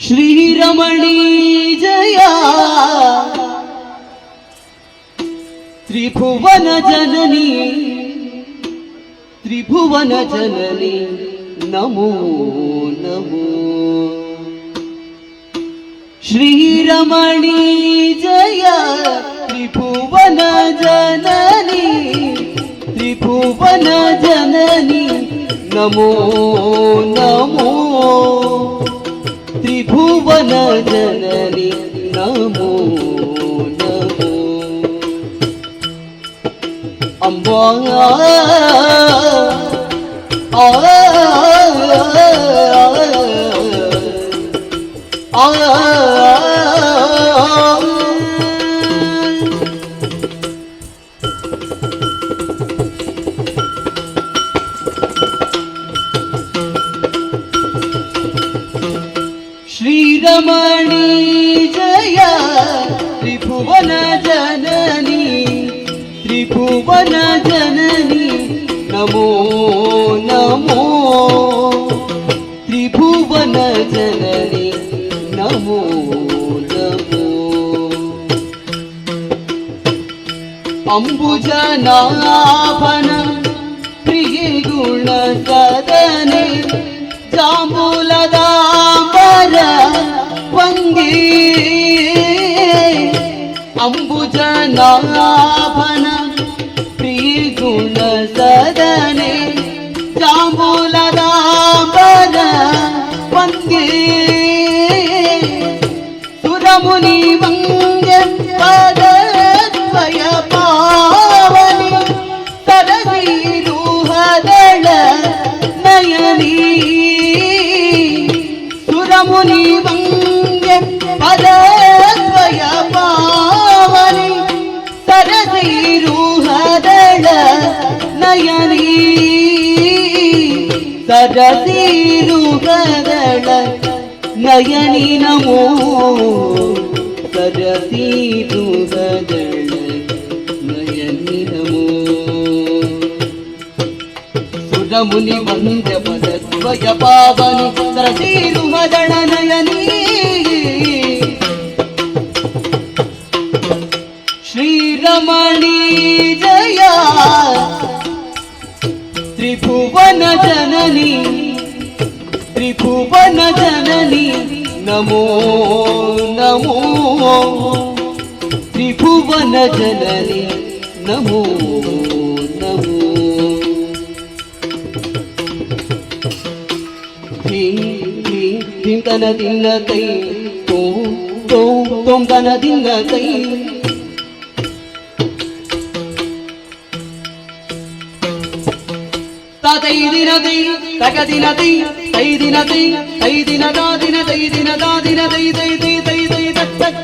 ಶ್ರೀರಮಣಿ ಜಯ ತ್ರಿಭುವನ ಜನನಿ ತ್ರಿಭುವನ ಜನನಿ ನಮೋ ನಮೋ ಶ್ರೀರಮಣಿ ಜಯ ತ್ರಿಭುವನ ಜನನಿ ತ್ರಿಭುವನ ಜನನಿ ನಮೋ ನಮೋ ತ್ರಿಭುವನ ಜನನಿ ನಮೋ ನಮೋ ಅಂಬಾ ಶ್ರೀರಮಣಿ ಜಯ ತ್ರಿಭುವನ ಜನನಿ ತ್ರಿಭುವನ ಜನನಿ ನಮೋ ನಮೋ ತ್ರಿಭುವನ ಜನನಿ ನಮೋ ನಮೋ ಅಂಬುಜನಾಭನ ಪ್ರಿಯ ಗುಣ ಸದನೆ ಜಾಂಬೂಲದಾಂಬರ ವಂದಿ ಅಂಬುಜನಾಭನ ಪ್ರಿಯ ಗುಣ ಸದನೆ ಜಾಂಬೂಲದಾಂಬರ ವಂದಿ ಸುರಮುನಿ ವಂದ್ಯ ಪದದ್ವಯ ಪಾವನಿ ಸರಸಿರುಹದಳ ನಯನಿ ಸುರಮುನಿ ವಂದ್ಯ ಪದದ್ವಯ ಪಾವನಿ ಸರಸಿರುಹದಳ ನಯನಿ ಸರಸಿರುಹದಳ ನಯನಿ ನಮೋ ಸರಸಿರುಹದಳ ನಯನಿ ನಮೋ ಸುರಮುನಿ ವಂದ್ಯ ಪದದ್ವಯ ಪಾವನಿ ಸರಸಿರುಹದಳ ನಯನಿ ಶ್ರೀರಮಣಿ ಜಯ ತ್ರಿಭುವನ ಜನನಿ ತ್ರಿಭುವನ ಜನನಿ ನಮೋ ನಮೋ ತ್ರಿಭುವನ ಜನನಿ ನಮೋ ನಮೋ ಧಿಂ ತನ ದಿನ ತೈ ತೋಂ ತನ ದಿನ ತೈ ತೈ ದಿನ ತೈ ತಗ ದಿನ ತೈ ತೈ ದಿನ ತೈ ತೈ ದಿನ ದಾ ದಿನ ತೈ ದಿನ ದಾ ದಿನ ತೈ ತೈ ತೈ ತೈ ತೈ ತಕ್ ತಕ್